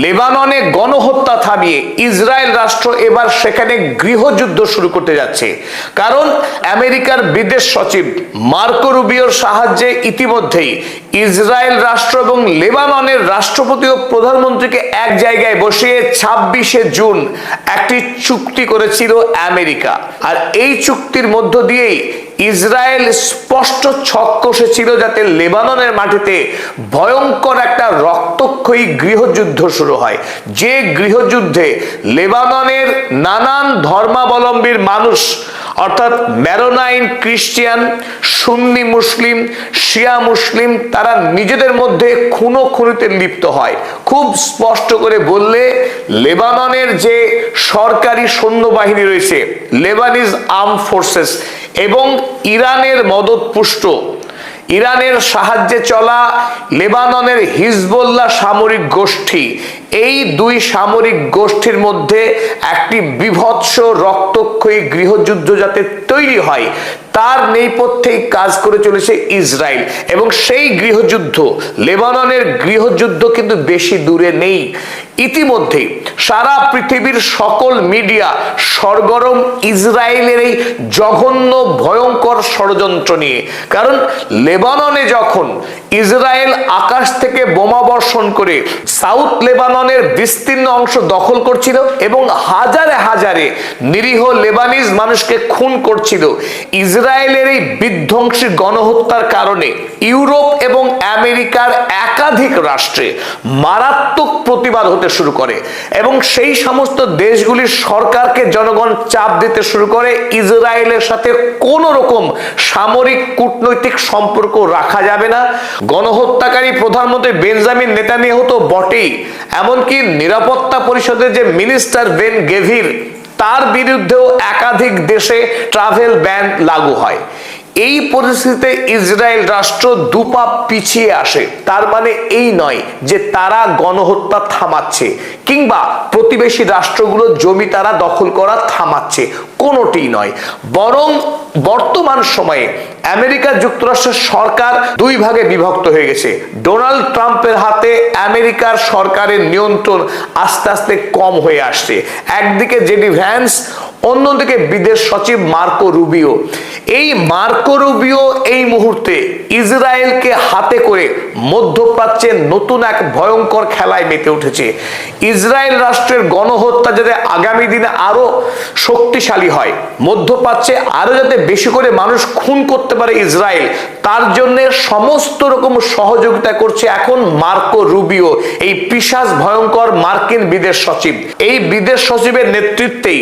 লেবাননে গণহত্যা থামিয়ে ইসরায়েল রাষ্ট্র এবার সেখানে গৃহযুদ্ধ শুরু করতে যাচ্ছে। কারণ আমেরিকার বিদেশ সচিব মার্কো রুবিওর সাহায্যে ইতিমধ্যেই ইসরায়েল রাষ্ট্র এবং লেবাননের রাষ্ট্রপতি ও প্রধানমন্ত্রীকে এক জায়গায় বসিয়ে 26শে জুন একটি চুক্তি করেছিল আমেরিকা। আর এই চুক্তির মধ্য দিয়েই ইসরায়েল স্পষ্ট ছক কষেছিল যাতে লেবাননের মাটিতে ভয়ঙ্কর একটা রক্তক্ষয়ী গৃহযুদ্ধ শুরু হয়, যে গৃহযুদ্ধে লেবাননের নানান ধর্মাবলম্বীর মানুষ অর্থাৎ ম্যারোনাইন খ্রিস্টান, সুন্নি মুসলিম, শিয়া মুসলিম তারা নিজেদের মধ্যে খুনোখুনিতে লিপ্ত হয়। খুব স্পষ্ট করে বললে লেবাননের যে সরকারি সৈন্যবাহিনী রয়েছে লেবানিজ আর্ম ফোর্সেস এবং ইরানের মদতপুষ্ট ইরানের সাহায্যে চলা লেবাননের হিজবুল্লাহ সামরিক গোষ্ঠী, এই দুই সামরিক গোষ্ঠীর মধ্যে একটি বীভৎস রক্তক্ষয়ী গৃহযুদ্ধ যাতে তৈরি হয় তার নেপথ্যেই কাজ করে চলেছে ইসরায়েল। এবং সেই গৃহযুদ্ধ, লেবাননের গৃহযুদ্ধ কিন্তু বেশি দূরে নেই। ইতিমধ্যে সারা পৃথিবীর সকল মিডিয়া সরগরম ইসরায়েলের এই জঘন্য ভয়ঙ্কর ষড়যন্ত্র নিয়ে। কারণ লেবাননে যখন ইসরায়েল আকাশ থেকে বোমা বর্ষণ করে সাউথ লেবাননের বিস্তীর্ণ অংশ দখল করছিল এবং হাজারে হাজারে নিরীহ লেবানিজ মানুষকে খুন করছিল, ইসরায়েলের এই বিধ্বংসী গণহত্যার কারণে ইউরোপ এবং আমেরিকার একাধিক রাষ্ট্রে মারাত্মক প্রতিবাদ হতে শুরু করে এবং সেই সমস্ত দেশগুলির সরকারকে জনগণ চাপ দিতে শুরু করে ইসরায়েলের সাথে কোনো রকম সামরিক কূটনৈতিক সম্পর্ক রাখা যাবে না। গণহত্যাকারী প্রধানমন্ত্রী বেঞ্জামিন নেতানিয়াহু তো বটেই, এমনকি নিরাপত্তা পরিষদের যে মিনিস্টার বেন গেভির তার বিরুদ্ধেও একাধিক দেশে ট্রাভেল ব্যান লাগু হয়। এই পরিস্থিতিতে ইসরায়েল রাষ্ট্র দুপা পিছিয়ে আসে। তার মানে এই নয় যে তারা গণহত্যা থামাচ্ছে কিংবা প্রতিবেশী রাষ্ট্রগুলো জমি তারা দখল করা থামাচ্ছে, কোনোটি নয়। বরং বর্তমান সময়ে আমেরিকা যুক্তরাষ্ট্রের সরকার দুই ভাগে বিভক্ত হয়ে গেছে। ডোনাল্ড ট্রাম্পের হাতে আমেরিকার সরকারের নিয়ন্ত্রণ আস্তে আস্তে কম হয়ে আসছে। একদিকে জেডি ভ্যান্স, অন্যদিকে বিদেশ সচিব মার্কো রুবিও। এই মার্কো রুবিও এই মুহূর্তে ইসরায়েলকে হাতে করে মধ্যপ্রাচ্যে নতুন এক ভয়ঙ্কর খেলায় মেতে উঠেছে। ইসরায়েল রাষ্ট্রের গণহত্যা যাতে আগামী দিনে আরো শক্তিশালী হয়, মধ্যপ্রাচ্যে আরো যাতে বেশি করে মানুষ খুন করতে পারে ইসরায়েল, তার জন্য সমস্ত রকম সহযোগিতা করছে এখন মার্কো রুবিও, এই পিশাচ ভয়ঙ্কর মার্কিন বিদেশ সচিব। এই বিদেশ সচিবের নেতৃত্বেই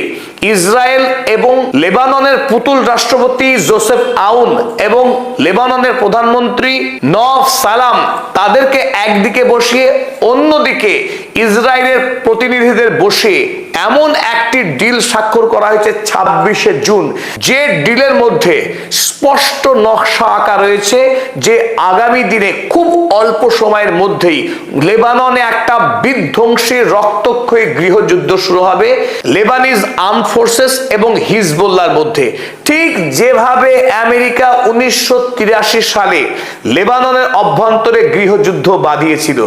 ইসরায়েল এবং লেবাননের পুতুল রাষ্ট্রপতি জোসেফ আউন এবং লেবাননের প্রধানমন্ত্রী নওয়াফ সালাম তাদেরকে একদিকে বসিয়ে অন্যদিকে ইসরায়েলের প্রতিনিধিদের বসিয়ে এমন একটি ডিল স্বাক্ষর করা হয়েছে 26শে জুন, যে ডিলের মধ্যে স্পষ্ট নকশা আঁকা রয়েছে যে আগামী দিনে খুব অল্প সময়ের মধ্যেই লেবাননে একটা বিধ্বংসী রক্তক্ষয়ী গৃহযুদ্ধ শুরু হবে লেবানিজ আর্ম ফোর্সেস এবং হিজবুল্লাহর মধ্যে। ঠিক যেভাবে আমেরিকা 1983 সালে লেবাননের অভ্যন্তরে গৃহযুদ্ধ বাঁধিয়েছিল,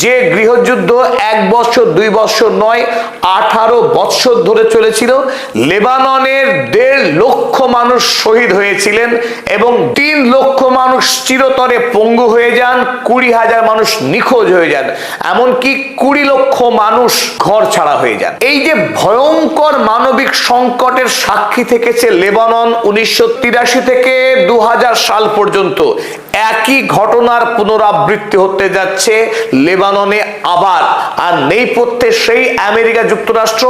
যে গৃহযুদ্ধ 1 বছর 2 বছর নয় 18 বছর ধরে চলেছিল, লেবাননের 1.5 লক্ষ মানুষ শহীদ হয়েছিলেন এবং 3 লক্ষ মানুষ চিরতরে পঙ্গু হয়ে যান, 20,000 মানুষ নিখোঁজ হয়ে যান, এমনকি 20 লক্ষ মানুষ ঘর ছাড়া হয়ে যান। এই যে ভয়ঙ্কর মানবিক সংকটের সাক্ষী থেকেছে লেবানন 1983 থেকে 2000 সাল পর্যন্ত, একই ঘটনার পুনরাবৃত্তি হতে যাচ্ছে লেবাননে আবার। আর নেপথ্যে সেই আমেরিকা যুক্তরাষ্ট্র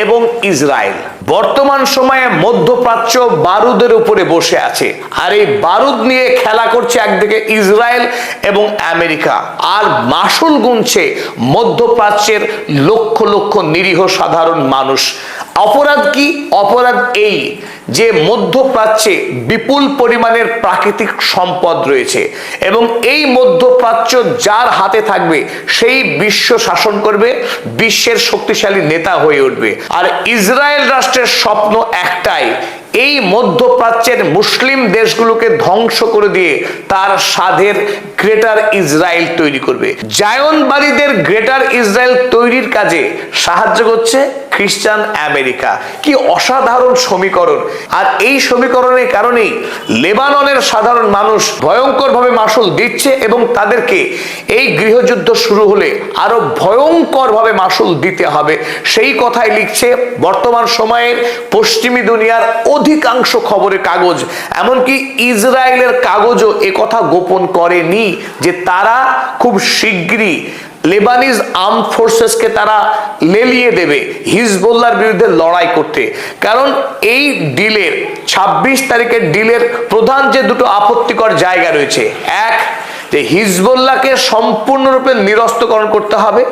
এবং ইসরায়েল। বর্তমান সময়ে মধ্যপ্রাচ্য বারুদের উপরে বসে আছে, আর এই বারুদ নিয়ে খেলা করছে একদিকে ইসরায়েল এবং আমেরিকা, আর মাসুল গুনছে মধ্যপ্রাচ্যের লক্ষ লক্ষ নিরীহ সাধারণ মানুষ। অপরাধ কি? অপরাধ এই যে মধ্যপ্রাচ্যে বিপুল পরিমাণের প্রাকৃতিক সম্পদ রয়েছে এবং এই মধ্যপ্রাচ্য যার হাতে থাকবে সেই বিশ্ব শাসন করবে, বিশ্বের শক্তিশালী নেতা হয়ে উঠবে। আর ইসরায়েল রাষ্ট্রের স্বপ্ন একটাই, এই মধ্যপ্রাচ্যের মুসলিম দেশগুলোকে ধ্বংস করে দিয়ে তার স্বাদের গ্রেটার ইসরায়েল তৈরি করবে। জায়নবাদীদের গ্রেটার ইসরায়েল তৈরির কাজে সাহায্য করছে খ্রিস্টান আমেরিকা। কি অসাধারণ সমীকরণ! আর এই সমীকরণের কারণেই লেবাননের সাধারণ মানুষ ভয়ঙ্করভাবে মাসুল দিচ্ছে এবং তাদেরকে এই গৃহযুদ্ধ শুরু হলে আরো ভয়ঙ্করভাবে মাসুল দিতে হবে, সেই কথাই লিখছে বর্তমান সময়ের পশ্চিমী দুনিয়ার অধিকাংশ খবরের কাগজ। এমনকি ইসরায়েলের কাগজও একথা গোপন করেনি যে তারা খুব শীঘ্রই লেবানিজ আর্ম ফোর্সেসকে তারা লেলিয়ে দেবে হিজবুল্লাহর বিরুদ্ধে লড়াই করতে। কারণ এই ডিলের 26 তারিখের ডিলের প্রধান যে দুটো আপত্তিকর জায়গা রয়েছে, এক, যে হিজবুল্লাহকে সম্পূর্ণরূপে নিরস্ত্রকরণ করতে হবে।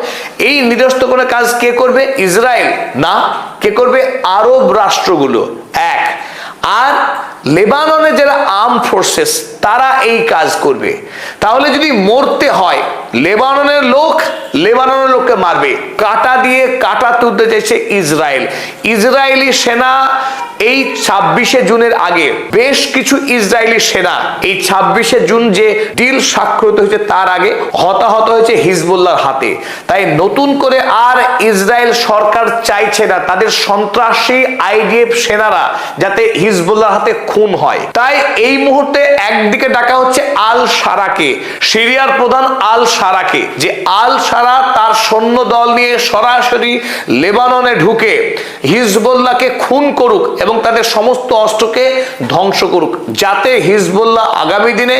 এই নিরস্ত্রকরণের কাজ কে করবে? ইসরায়েল না, কে করবে? আরব রাষ্ট্রগুলো। এক, আর লেবাননের যারা আর্ম ফোর্সেস তারা এই কাজ করবে। তাহলে যদি মরতে হয়, লেবাননের লোককে মারবে। কাটা দিয়ে কাটা তুলতে চাইছে ইসরায়েল। ইসরায়েলি সেনা এই 26শে জুনের আগে বেশ কিছু ইসরায়েলি সেনা এই 26শে জুন যে ডিল স্বাক্ষরিত হয়েছে তার আগে হতাহত হয়েছে হিজবুল্লাহর হাতে। তাই নতুন করে আর ইসরায়েল সরকার চাইছে না তাদের সন্ত্রাসী আইডিএফ সেনারা যাতে হিজবুল্লাহর হাতে খুন হয়। তাই এই মুহূর্তে একদিকে ডাকা হচ্ছে আল সারাকে, সিরিয়ার প্রধান আল সারাকে, যে আল সারা তার সৈন্য দল নিয়ে সরাসরি লেবাননে ঢুকে হিজবুল্লাহকে খুন করুক এবং তাদের সমস্ত অস্ত্রকে ধ্বংস করুক, যাতে হিজবুল্লাহ আগামী দিনে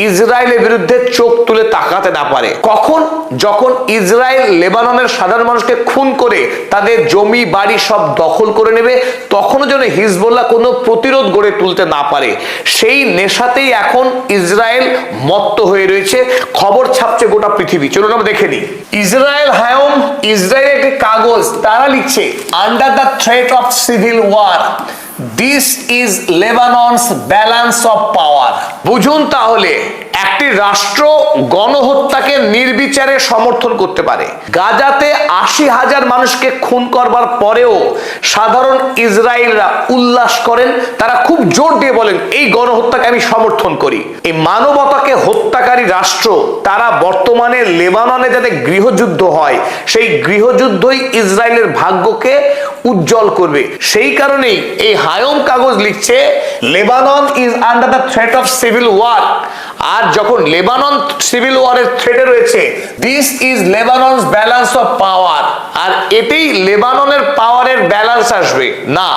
ইসরায়েলের বিরুদ্ধে চোখ তুলে তাকাতে না পারে। কখন? যখন ইসরায়েল লেবাননের সাধারণ মানুষকে খুন করে তাদের জমি বাড়ি সব দখল করে নেবে, তখনও যেন হিজবুল্লাহ কোনো প্রতিরোধ গড়ে তুলতে না পারে। সেই নেশাতেই এখন ইসরায়েল মত্ত হয়ে রয়েছে। খবর ছাপছে গোটা পৃথিবী। চলুন আমরা দেখে নিই। ইসরায়েল হায়ম, ইসরায়েলের একটি কাগজ, তারা লিখছে under the threat of civil war this is Lebanon's balance of power. বুঝুন তাহলে, একটি রাষ্ট্র গণহত্যাকে নির্বিচারে সমর্থন করতে পারে। গাজাতে 80,000 মানুষকে খুন করবার পরেও সাধারণ ইসরায়েলরা উল্লাস করেন, তারা খুব জোর দিয়ে বলেন এই গণহত্যাকে আমি সমর্থন করি। এই মানবতাকে হত্যাকারী রাষ্ট্র তারা বর্তমানে লেবাননে যাতে গৃহযুদ্ধ হয়, সেই গৃহযুদ্ধই ইসরায়েলের ভাগ্যকে উজ্জ্বল করবে। সেই কারণেই এই হায়ম কাগজ লিখছে Lebanon is under the threat of civil war. আর যখন লেবানন সিভিল ওয়ারের থ্রেটে রয়েছে, this is Lebanon's balance of power, আর এতেই লেবাননের পাওয়ারের ব্যালেন্স আসবে না,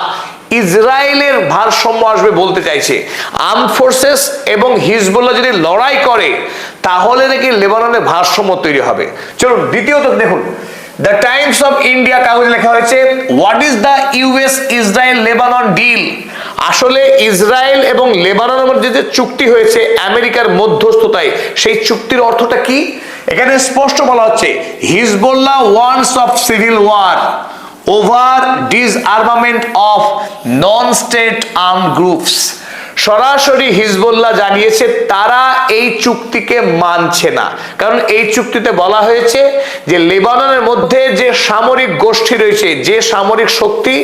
ইসরায়েলের ভারসাম্য আসবে বলতে চাইছে। আর্ম ফোর্সেস এবং হিজবুল্লাহ যদি লড়াই করে তাহলে নাকি লেবাননের ভারসাম্য তৈরি হবে। চলুন দ্বিতীয়ত দেখুন, দ্য টাইমস অফ ইন্ডিয়া কাগজে লেখা হয়েছে what is the US Israel Lebanon deal. আসলে ইসরায়েল এবং লেবাননের মধ্যে যে চুক্তি হয়েছে আমেরিকার মধ্যস্থতায়, সেই চুক্তির অর্থটা কি? এখানে স্পষ্ট বলা হচ্ছে Hezbollah wants of civil war over disarmament of non state armed groups. সরাসরি হিজবুল্লাহ জানিয়েছে তারা এই চুক্তিকে মানছে না। কারণ এই চুক্তিতে বলা হয়েছে যে লেবাননের মধ্যে যে সামরিক গোষ্ঠী রয়েছে, যে সামরিক শক্তি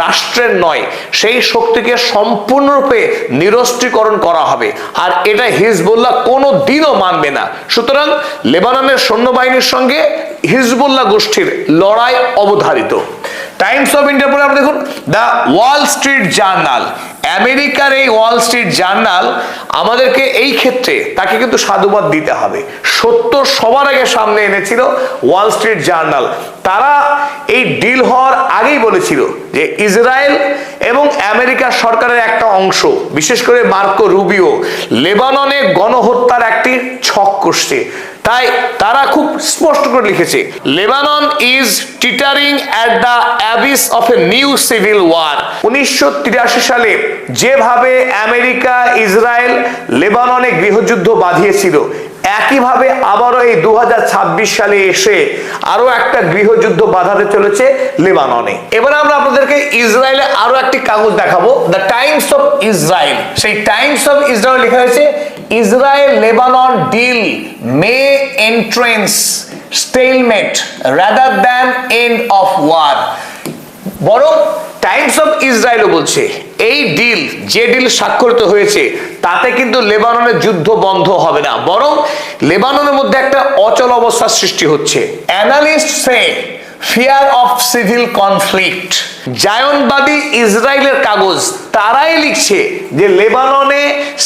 রাষ্ট্রের নয়, সেই শক্তিকে সম্পূর্ণরূপে নিরস্ত্রীকরণ করা হবে, আর এটা হিজবুল্লাহ কোনো দিনও মানবে না। সুতরাং লেবাননের সৈন্যবাহিনীর সঙ্গে হিজবুল্লাহ গোষ্ঠীর লড়াই অবধারিত। টাইমস অফ ইন্ডিয়ার পরে আমরা দেখুন দ্য ওয়াল স্ট্রিট জার্নাল। আমেরিকার এই ওয়াল স্ট্রিট জার্নাল আমাদেরকে এই ক্ষেত্রে তাকে কিন্তু সাধুবাদ দিতে হবে। সত্য সবার আগে সামনে এনেছিল ওয়াল স্ট্রিট জার্নাল। তারা এই ডিল হওয়ার আগেই বলেছিল যে ইসরায়েল এবং আমেরিকার সরকারের একটা অংশ, বিশেষ করে মার্কো রুবিও, লেবাননে গণহত্যার একটি ছক কষছে। তাই তারা খুব স্পষ্ট করে লিখেছে Lebanon is teetering at the abyss of a new civil war. 1983 সালে যেভাবে আমেরিকা ইসরায়েল লেবাননে গৃহযুদ্ধ বাঁধিয়েছিল, একইভাবে আবারও এই 2026 সালে এসে আরো একটা গৃহযুদ্ধ বাঁধাতে চলেছে লেবাননে। এবার আমরা আপনাদেরকে ইসরায়েলে আরো একটি কাগজ দেখাবো, দ্য টাইমস অফ ইসরায়েল। সেই টাইমস অফ ইসরায়েল লেখা হয়েছে Israel Lebanon deal may entrench stalemate rather than end of war. বরং টাইমস অফ ইসরায়েলও বলছে এই ডিল, যে ডিল স্বাক্ষরিত হয়েছে, তাতে কিন্তু লেবাননের যুদ্ধ বন্ধ হবে না, বরং লেবাননের মধ্যে একটা অচল অবস্থার সৃষ্টি হচ্ছে। Analyst say fear of civil conflict. জায়নবাদী ইসরায়েলের কাগজ তারাই লিখছে যে লেবাননে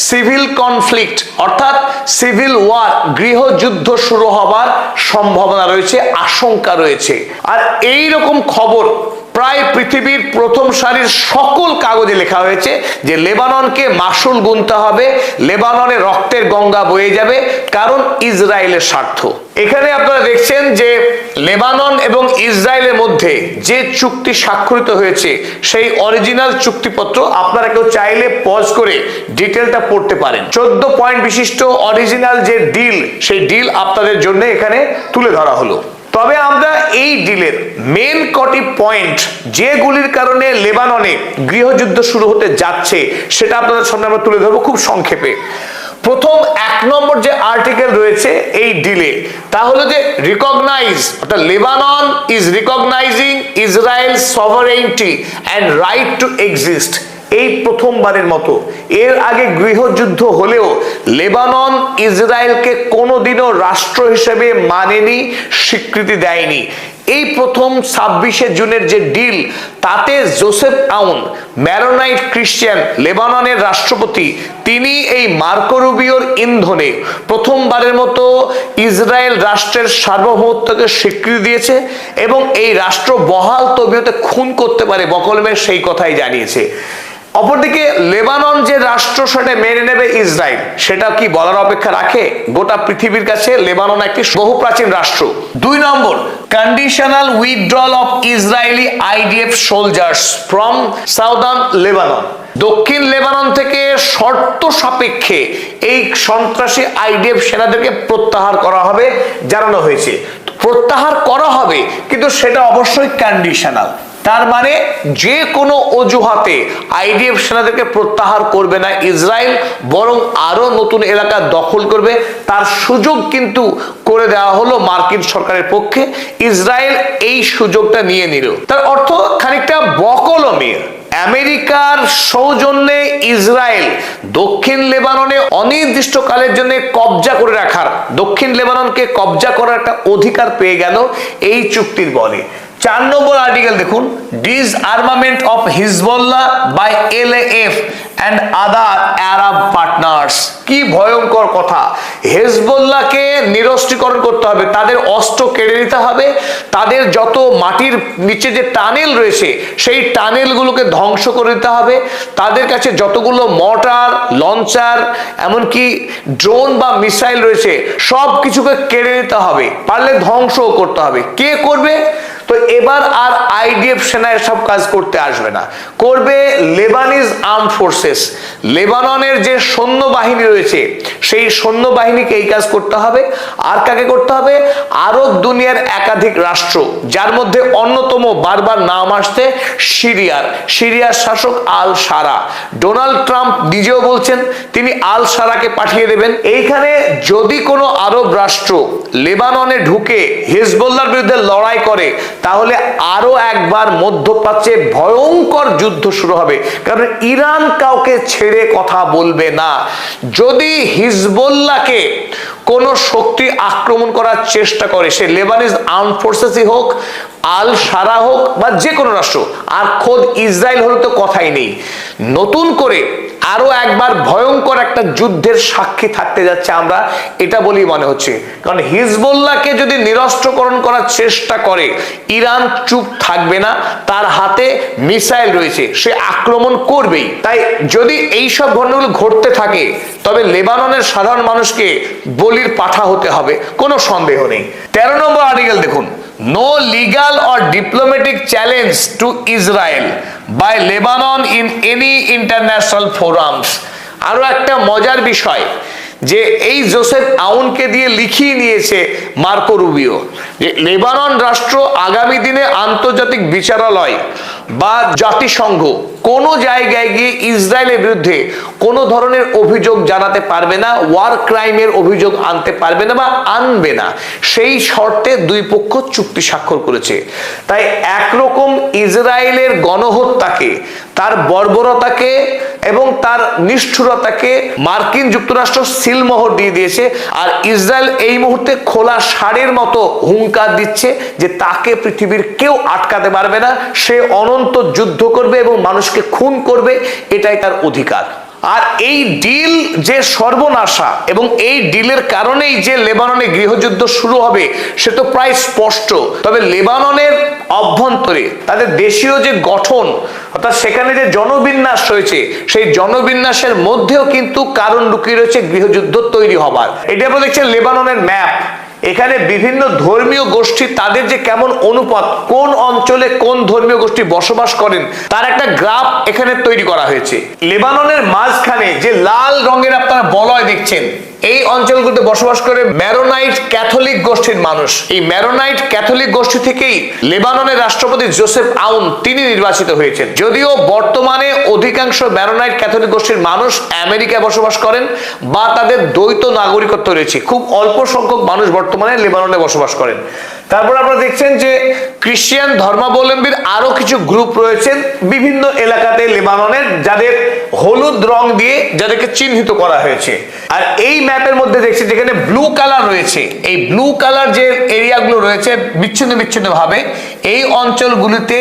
সিভিল কনফ্লিক্ট অর্থাৎ সিভিল ওয়ার, গৃহযুদ্ধ শুরু হবার সম্ভাবনা রয়েছে, আশঙ্কা রয়েছে। আর এই রকম খবর প্রায় পৃথিবীর প্রথম সারির সকল কাগজে লেখা হয়েছে যে লেবাননকে মাসুল গুনতে হবে, লেবাননে রক্তের গঙ্গা বয়ে যাবে, কারণ ইসরায়েলের স্বার্থ। এখানে আপনারা দেখছেন যে লেবানন এবং ইসরায়েলের মধ্যে যে চুক্তি স্বাক্ষরিত হয়েছে সেই অরিজিনাল চুক্তিপত্র আপনারা কেউ চাইলে পজ করে ডিটেলটা পড়তে পারেন। 14 পয়েন্ট বিশিষ্ট অরিজিনাল যে ডিল, সেই ডিল আপনাদের জন্য এখানে তুলে ধরা হলো। তবে আমরা এই ডিলের মেন কটি পয়েন্ট যেগুলির কারণে লেবাননে গৃহযুদ্ধ শুরু হতে যাচ্ছে সেটা আপনাদের সামনে আমরা তুলে ধরবো খুব সংক্ষেপে। প্রথম 1 নম্বর যে আর্টিকেল রয়েছে এই ডিলে, তা হলো যে রিকগনাইজ, অর্থাৎ Lebanon is recognizing Israel sovereignty and right to exist. এই প্রথমবারের মতো, এর আগে গৃহযুদ্ধ হলেও লেবানন ইসরায়েলকে কোনোদিনও রাষ্ট্র হিসেবে মানেনি, স্বীকৃতি দেয়নি। এই প্রথম 26শে জুনের যে ডিল, তাতে জোসেফ আউন, ম্যারোনাইট খ্রিস্টান লেবাননের রাষ্ট্রপতি, তিনি এই মার্কো রুবিওর ইন্ধনে প্রথমবারের মতো ইসরায়েল রাষ্ট্রের সার্বভৌমত্বকে স্বীকৃতি দিয়েছে এবং এই রাষ্ট্র বহাল তবিয়তে খুন করতে পারে বকলমের সেই কথাই জানিয়েছে। অপরদিকে লেবানন যে রাষ্ট্র সেটা মেনে নেবে ইসরায়েল, সেটা কি বলার অপেক্ষা রাখে? গোটা পৃথিবীর কাছে লেবানন একটি বহু প্রাচীন রাষ্ট্র। 2 নম্বর, conditional withdrawal of Israeli IDF soldiers from southern Lebanon. দক্ষিণ লেবানন থেকে শর্ত সাপেক্ষে এই সন্ত্রাসী আইডিএফ সেনাদেরকে প্রত্যাহার করা হবে জানানো হয়েছে। প্রত্যাহার করা হবে, কিন্তু সেটা অবশ্যই কন্ডিশনাল। তার মানে যে কোনো অজুহাতে আইডিএফ সেনাদেরকে প্রত্যাহার করবে না ইসরায়েল, বরং আরো নতুন এলাকা দখল করবে, তার সুযোগ কিন্তু করে দেওয়া হলো মার্কিন সরকারের পক্ষে। ইসরায়েল এই সুযোগটা নিয়ে নিল। তার অর্থ খানিকটা বকলমে আমেরিকার সৌজন্যে ইসরায়েল দক্ষিণ লেবাননে অনির্দিষ্টকালের জন্য কবজা করে রাখার, দক্ষিণ লেবাননকে কবজা করার একটা অধিকার পেয়ে গেল এই চুক্তির বলে। 4 নম্বর আর্টিকেল দেখুন, disarmament of Hezbollah by LAF and other Arab partners. কি ভয়ঙ্কর কথা! হেজবুল্লাহকে নিরস্ত্রীকরণ করতে হবে, তাদের অস্ত্র কেড়ে নিতে হবে, তাদের যত মাটির নিচে যে টানেল রয়েছে সেই টানেলগুলোকে ধ্বংস করে দিতে হবে, তাদের কাছে যতগুলো মর্টার, লঞ্চার, এমনকি ড্রোন বা মিসাইল রয়েছে সব কিছুকে কেড়ে নিতে হবে, পারলে ধ্বংসও করতে হবে। কে করবে? তো এবার আর আইডিএফ সেনা এসব কাজ করতে আসবে না, করবে লেবানিজ আর্ম ফোর্সেস। লেবাননের যে সৈন্যবাহিনী রয়েছে সেই সৈন্যবাহিনীকে এই কাজ করতে হবে। আর কাকে করতে হবে? আরব দুনিয়ার একাধিক রাষ্ট্র, যার মধ্যে অন্যতম বারবার নাম আসছে সিরিয়ার শাসক আল সারা। ডোনাল্ড ট্রাম্প নিজেও বলছেন তিনি আল সারাকে পাঠিয়ে দেবেন। এইখানে যদি কোনো আরব রাষ্ট্র লেবাননে ঢুকে হিজবুল্লাহর বিরুদ্ধে লড়াই করে, তাহলে আরো একবার মধ্যপ্রাচ্যে ভয়ঙ্কর যুদ্ধ শুরু হবে, কারণ ইরান কাউকে ছেড়ে কথা বলবে না। যদি হিজবুল্লাহকে কোন শক্তি আক্রমণ করার চেষ্টা করে, সে লেবানিজ আর্ম ফোর্সেসই হোক, আল সারা হোক বা যে কোনো রাষ্ট্র, আর খোদ ইসরায়েল হলে তো কথাই নেই, নতুন করে আরো একবার ভয়ঙ্কর একটা যুদ্ধের সাক্ষী থাকতে যাচ্ছে আমরা, এটা বলেই মনে হচ্ছে। কারণ হিজবুল্লাহকে যদি নিরস্ত্রকরণ করার চেষ্টা করে, ইরান চুপ থাকবে না, তার হাতে মিসাইল রয়েছে, সে আক্রমণ করবেই। তাই যদি এই সব ঘটনাগুলো ঘটতে থাকে, তবে লেবাননের সাধারণ মানুষকে বলির পাঠা হতে হবে, কোনো সন্দেহ নেই। 13 নম্বর আর্টিকেল দেখুন, no legal or diplomatic challenge to Israel by Lebanon in any international forums। আরো একটা মজার বিষয় যে এই জোসেফ আউনকে দিয়ে লিখিয়ে নিয়েছে মার্কো রুবিও যে লেবানন রাষ্ট্র আগামী দিনে আন্তর্জাতিক বিচারালয় বা জাতিসংঘ কোন জায়গায় গিয়ে ইসরায়েলের বিরুদ্ধে কোন ধরনের অভিযোগ জানাতে পারবে না, ওয়ার ক্রাইমের অভিযোগ আনতে পারবে না বা আনবে না, সেই শর্তে দুই পক্ষ চুক্তি স্বাক্ষর করেছে। তাই একরকম ইসরায়েলের গণহত্যাকে, তার বর্বরতাকে এবং তার নিষ্ঠুরতাকে মার্কিন যুক্তরাষ্ট্র সিলমোহর দিয়ে দিয়েছে, আর ইসরায়েল এই মুহূর্তে খোলা ষাঁড়ের মতো হুঙ্কার দিচ্ছে যে তাকে পৃথিবীর কেউ আটকাতে পারবে না, সে অনন্ত যুদ্ধ করবে এবং মানুষকে খুন করবে, এটাই তার অধিকার। আর এই ডিল যে সর্বনাশা এবং এই ডিলের কারণেই যে লেবাননে গৃহযুদ্ধ শুরু হবে সে তো প্রায় স্পষ্ট। তবে লেবাননের অভ্যন্তরে তাদের দেশীয় যে গঠন, অর্থাৎ সেখানে যে জনবিন্যাস রয়েছে, সেই জনবিন্যাসের মধ্যেও কিন্তু কারণ লুকিয়ে রয়েছে গৃহযুদ্ধ তৈরি হবার। এটা আমরা দেখছি লেবাননের ম্যাপ। এখানে বিভিন্ন ধর্মীয় গোষ্ঠী, তাদের যে কেমন অনুপাত, কোন অঞ্চলে কোন ধর্মীয় গোষ্ঠী বসবাস করেন তার একটা গ্রাফ এখানে তৈরি করা হয়েছে। লেবাননের মাঝখানে যে লাল রঙের আপনারা বলয় দেখছেন, এই অঞ্চলগুলোতে বসবাস করে ম্যারোনাইট ক্যাথলিক গোষ্ঠীর মানুষ। এই ম্যারোনাইট ক্যাথলিক গোষ্ঠী থেকেই লেবাননের রাষ্ট্রপতি জোসেফ আউন তিনি নির্বাচিত হয়েছেন। যদিও বর্তমানে অধিকাংশ ম্যারোনাইট ক্যাথলিক গোষ্ঠীর মানুষ আমেরিকায় বসবাস করেন বা তাদের দ্বৈত নাগরিকত্ব রয়েছে, খুব অল্প সংখ্যক মানুষ বর্তমানে লেবাননে বসবাস করেন। তারপর আপনারা দেখছেন যে খ্রিস্টান ধর্মাবলম্বীর আরো কিছু গ্রুপ রয়েছেন বিভিন্ন এলাকাতে লেবাননের, যাদের হলুদ রং দিয়ে যাদেরকে চিহ্নিত করা হয়েছে। আর এই ম্যাপের মধ্যে দেখছি যেখানে ব্লু কালার রয়েছে, এই ব্লু কালার যে এরিয়াগুলো রয়েছে বিচ্ছিন্ন বিচ্ছিন্ন ভাবে, এই অঞ্চলগুলিতে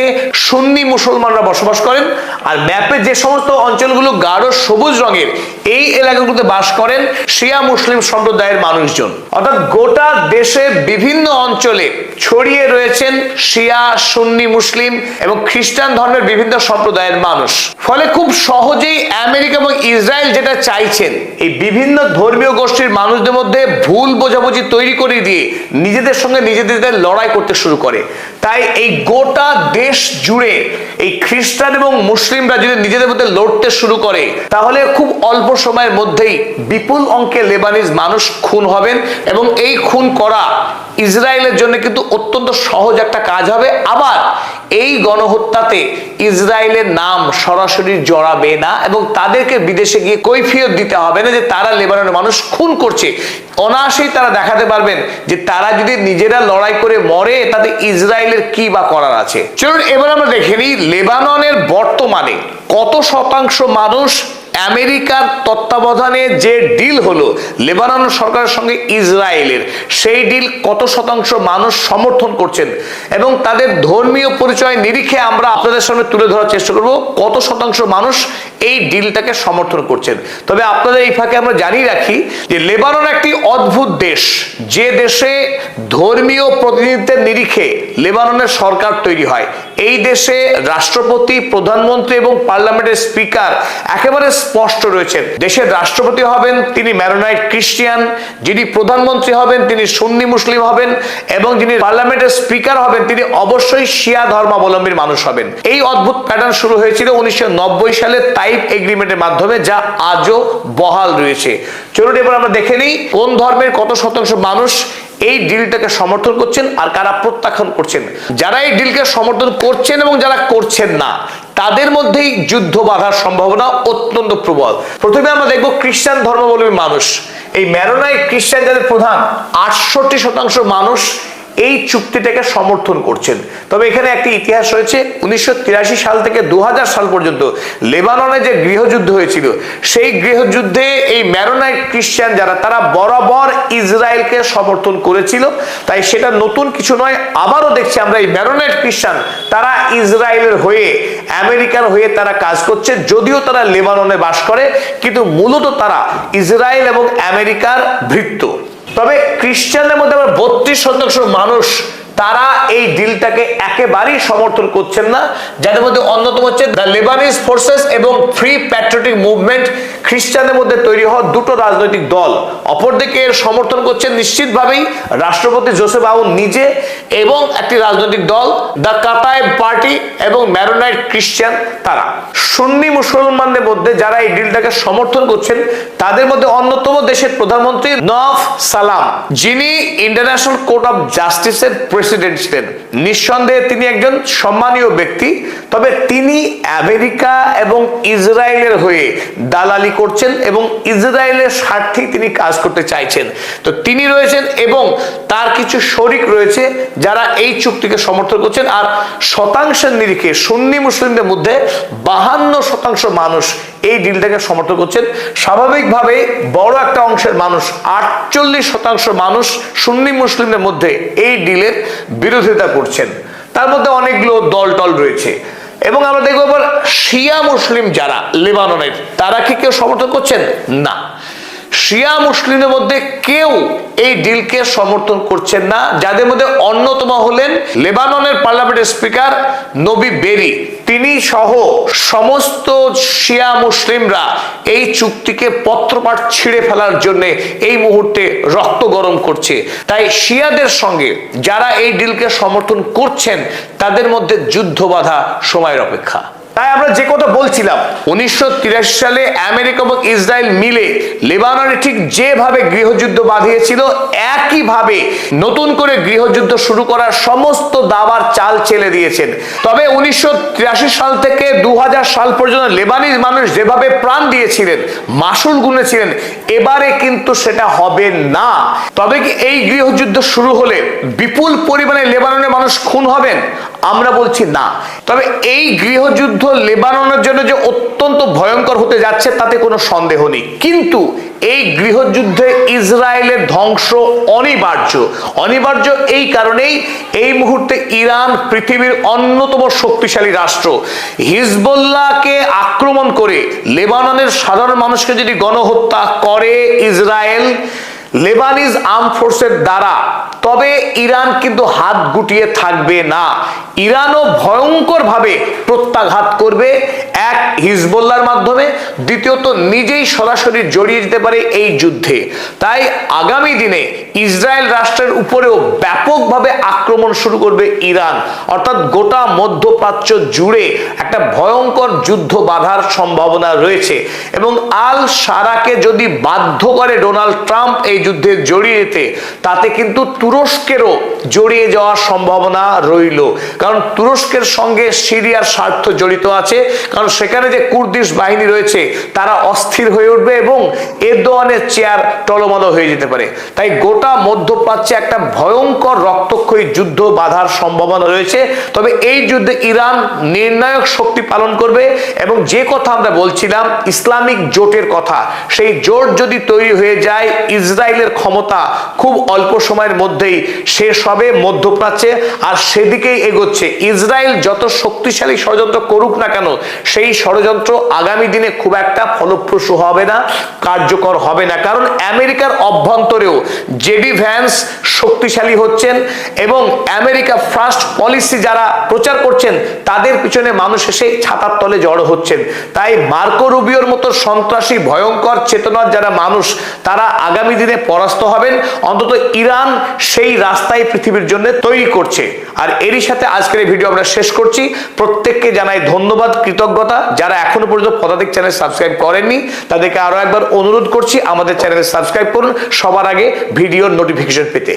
সুন্নি মুসলমানরা বসবাস করেন। আর ম্যাপে যে সমস্ত অঞ্চলগুলো গাঢ় সবুজ রঙের, এই এলাকাগুলোতে বাস করেন শিয়া মুসলিম সম্প্রদায়ের মানুষজন। অর্থাৎ গোটা দেশে বিভিন্ন অঞ্চলে ছড়িয়ে রয়েছেন শিয়া, সুন্নি, মুসলিম এবং খ্রিস্টান ধর্মের বিভিন্ন সম্প্রদায়ের মানুষ। ফলে খুব সহজেই আমেরিকা এবং ইসরায়েল যেটা চাইছেন, এই বিভিন্ন ধর্মীয় গোষ্ঠীর মানুষদের মধ্যে ভুল বোঝাবুঝি তৈরি করে দিয়ে নিজেদের সঙ্গে নিজেদের লড়াই করতে শুরু করে। তাই এই গোটা দেশ জুড়ে এই খ্রিস্টান এবং মুসলিমরা যদি নিজেদের মধ্যে লড়তে শুরু করে, তাহলে খুব অল্প সময়ের মধ্যেই বিপুল অঙ্কে লেবানিজ মানুষ খুন হবেন এবং এই খুন করা ইসরায়েলের জন্য কিন্তু অত্যন্ত সহজ একটা কাজ হবে। আবার এই গণহত্যাতে ইসরায়েলের নাম সরাসরি জড়াবে না এবং তাদেরকে বিদেশে গিয়ে কৈফিয়ত দিতে হবে না যে তারা লেবাননের মানুষ খুন করছে। অনায়াসেই তারা দেখাতে পারবেন যে তারা যদি নিজেরা লড়াই করে মরে তাতে ইসরায়েলের কি বা করার আছে। চলুন এবার আমরা দেখে নিই লেবাননের বর্তমানে কত শতাংশ মানুষ আমেরিকার তত্ত্বাবধানে যে ডিল হলো লেবানন সরকারের সঙ্গে ইসরায়েলের, সেই ডিল কত শতাংশ মানুষ সমর্থন করছেন এবং তাদের ধর্মীয় পরিচয় নিরিখে আমরা আপনাদের সামনে তুলে ধরার চেষ্টা করব কত শতাংশ মানুষ এই ডিলটাকে সমর্থন করছেন। তবে আপনাদের এই ফাঁকে আমরা জানিয়ে রাখি যে লেবানন একটি অদ্ভুত দেশ, যে দেশে ধর্মীয় প্রতিনিধিত্বের নিরিখে লেবাননের সরকার তৈরি হয়। এই দেশে রাষ্ট্রপতি, প্রধানমন্ত্রী এবং পার্লামেন্টের স্পিকার একেবারে স্পষ্ট রয়েছেন। দেশের রাষ্ট্রপতি হবেন তিনি ম্যারোনাইট খ্রিস্টান, যিনি প্রধানমন্ত্রী হবেন তিনি সুন্নি মুসলিম হবেন এবং যিনি পার্লামেন্টের স্পিকার হবেন তিনি অবশ্যই শিয়া ধর্মাবলম্বীর মানুষ হবেন। এই অদ্ভুত প্যাটার্ন শুরু হয়েছিল 1990 সালে তাইপ এগ্রিমেন্টের মাধ্যমে, যা আজও বহাল রয়েছে। চলুন এবার আমরা দেখে নিই কোন ধর্মের কত শতাংশ মানুষ এই ডিলটাকে সমর্থন করছেন আর কারা প্রত্যাখ্যান করছেন। যারা এই ডিলকে সমর্থন করছেন এবং যারা করছেন না, তাদের মধ্যেই যুদ্ধ বাঁধার সম্ভাবনা অত্যন্ত প্রবল। প্রথমে আমরা দেখব খ্রিস্টান ধর্মাবলম্বী মানুষ। এই ম্যারোনাইট খ্রিস্টান যাদের প্রধান, 68% মানুষ এই চুক্তিটাকে সমর্থন করছেন। তবে এখানে একটি ইতিহাস রয়েছে। 1983 সাল থেকে 2000 সাল পর্যন্ত লেবাননে যে গৃহযুদ্ধ হয়েছিল, সেই গৃহযুদ্ধে এই ম্যারোনাইট খ্রিস্টান যারা, তারা বরাবর ইসরায়েলকে সমর্থন করেছিল। তাই সেটা নতুন কিছু নয়। আবারও দেখছি আমরা এই ম্যারোনাইট খ্রিস্টান তারা ইসরায়েলের হয়ে, আমেরিকার হয়ে তারা কাজ করছে। যদিও তারা লেবাননে বাস করে, কিন্তু মূলত তারা ইসরায়েল এবং আমেরিকার ভৃত্য। তবে খ্রিস্টানদের মধ্যে আবার 32% মানুষ তারা এই ডিলটাকে একেবারেই সমর্থন করছেন না, যাদের মধ্যে অন্যতম হচ্ছে দ্য লেবানিজ ফোর্সেস এবং ফ্রি প্যাট্রিয়টিক মুভমেন্ট, খ্রিস্টানদের মধ্যে তৈরি হওয়া দুটো রাজনৈতিক দল। অপরদিকে এর সমর্থন করছেন নিশ্চিতভাবেই রাষ্ট্রপতি জোসেফ আউন নিজে এবং একটি রাজনৈতিক দল দ্য কাতাইব পার্টি এবং ম্যারোনাইট খ্রিস্টান। তারা সুন্নি মুসলমানদের মধ্যে যারা এই ডিলটাকে সমর্থন করছেন, তাদের মধ্যে অন্যতম দেশের প্রধানমন্ত্রী নওয়াফ সালাম, যিনি ইন্টারন্যাশনাল কোর্ট অফ জাস্টিসের প্রেসিডেন্ট। প্রেসিডেন্ট ছিলেন। নিঃসন্দেহে তিনি একজন সম্মানীয় ব্যক্তি, তবে তিনি আমেরিকা এবং ইসরায়েলের হয়ে দালালি করছেন এবং ইসরায়েলের স্বার্থেই তিনি কাজ করতে চাইছেন। তো তিনি রয়েছেন এবং তার কিছু শরিক রয়েছে যারা এই চুক্তিকে সমর্থন করছেন। আর শতাংশের নিরিখে সুন্নি মুসলিমদের মধ্যে 52% মানুষ এই ডিলটাকে সমর্থন করছেন। স্বাভাবিকভাবে বড় একটা অংশের মানুষ 48% মানুষ সুন্নি মুসলিমদের মধ্যে এই ডিলের বিরোধিতা করছেন। তার মধ্যে অনেকগুলো দল রয়েছে এবং আমরা দেখবো এবার শিয়া মুসলিম যারা লেবাননের, তারা কি কেউ সমর্থন করছেন? না, শিয়া মুসলিমদের মধ্যে কেউ এই ডিলকে সমর্থন করছেন না, যাদের মধ্যে অন্যতম হলেন লেবাননের পার্লামেন্টের স্পিকার নবী বেরি। তিনি সহ সমস্ত শিয়া মুসলিমরা এই চুক্তিকে পত্রপাঠ ছিঁড়ে ফেলার জন্য এই মুহূর্তে রক্ত গরম করছে। তাই শিয়াদের সঙ্গে যারা এই ডিলকে সমর্থন করছেন তাদের মধ্যে যুদ্ধ বাঁধা সময়ের অপেক্ষা। তাই আমরা যে কথা বলছিলাম, 1983 সালে আমেরিকা এবং ইসরায়েল মিলে লেবাননে ঠিক যেভাবে গৃহযুদ্ধ বাঁধিয়েছিল, একইভাবে নতুন করে গৃহযুদ্ধ শুরু করার সমস্ত দাবার চাল চেলে দিয়েছেন। তবে 1983 সাল থেকে 2000 সাল পর্যন্ত লেবানিজ মানুষ যেভাবে প্রাণ দিয়েছিলেন, মাসুল গুনেছিলেন, এবারে কিন্তু সেটা হবে না। তবে কি এই গৃহযুদ্ধ শুরু হলে বিপুল পরিমাণে লেবাননের মানুষ খুন হবেন? আমরা বলছি না। তবে এই গৃহযুদ্ধ লেবাননের জন্য যে অত্যন্ত ভয়ঙ্কর হতে যাচ্ছে তাতে কোনো সন্দেহ নেই, কিন্তু এই গৃহযুদ্ধে ইসরায়েলের ধ্বংস অনিবার্য এই কারণেই এই মুহূর্তে ইরান পৃথিবীর অন্যতম শক্তিশালী রাষ্ট্র। হিজবুল্লাহকে আক্রমণ করে লেবাননের সাধারণ মানুষকে যদি গণহত্যা করে ইসরায়েল লেবানিজ আর্ম ফোর্সের দ্বারা, তবে ইরান কিন্তু হাত গুটিয়ে থাকবে না। ইরানও ভয়ঙ্কর ভাবে প্রত্যাঘাত করবে, এক হিজবুল্লাহর মাধ্যমে, দ্বিতীয়ত নিজেই সরাসরি জড়িয়ে যেতে পারে এই যুদ্ধে। তাই আগামী দিনে ইসরায়েল রাষ্ট্রের উপরেও ব্যাপকভাবে আক্রমণ শুরু করবে ইরান, অর্থাৎ গোটা মধ্যপ্রাচ্য জুড়ে একটা ভয়ঙ্কর যুদ্ধ বাঁধার সম্ভাবনা রয়েছে। এবং আল সারাকে যদি বাধ্য করে ডোনাল্ড ট্রাম্প এই যুদ্ধে জড়িয়ে যেতে, তাতে কিন্তু তুরস্কেরও জড়িয়ে যাওয়ার সম্ভাবনা রইল, কারণ তুরস্কের সঙ্গে সিরিয়ার স্বার্থ জড়িত আছে। কারণ সেখানে যে কুর্দিশ বাহিনী রয়েছে তারা অস্থির হয়ে উঠবে এবং এরদোয়ানের চেয়ার টলমল হয়ে যেতে পারে। তাই গোটা মধ্যপ্রাচ্যে একটা ভয়ঙ্কর রক্তক্ষয়ী যুদ্ধ বাঁধার সম্ভাবনা রয়েছে। তবে এই যুদ্ধে ইরান নির্ণায়ক শক্তি পালন করবে এবং যে কথা আমরা বলছিলাম ইসলামিক জোটের কথা, সেই জোট যদি তৈরি হয়ে যায়, ইসরায়েলের ক্ষমতা খুব অল্প সময়ের মধ্যেই শেষ হবে মধ্যপ্রাচ্যে, আর সেদিকেই এগোচ্ছে। ইসরায়েল যত শক্তিশালী ষড়যন্ত্র করুক না কেন, সেই ষড়যন্ত্র আগামী দিনে খুব একটা ফলপ্রসূ হবে না, কার্যকর হবে না। কারণ আমেরিকার অভ্যন্তরেও জেডি ভ্যান্স শক্তিশালী হচ্ছেন এবং আমেরিকা ফার্স্ট পলিসি যারা প্রচার করছেন তাদের পিছনে মানুষ এসে ছাতার তলে জড়ো হচ্ছেন। তাই মার্কো রুবিওর মতো সন্ত্রাসী ভয়ঙ্কর চেতনার যারা মানুষ, তারা আগামী দিনে পরাস্ত হবেন। অন্তত ইরান সেই রাস্তায় পৃথিবীর জন্য তৈরি করছে। আর এরই সাথে আজকের এই ভিডিও আমরা শেষ করছি। প্রত্যেককে জানাই ধন্যবাদ, কৃতজ্ঞতা। যারা এখনো পর্যন্ত পদাতিক চ্যানেল সাবস্ক্রাইব করেননি তাদেরকে আরো একবার অনুরোধ করছি, আমাদের চ্যানেলে সাবস্ক্রাইব করুন সবার আগে ভিডিওর নোটিফিকেশন পেতে।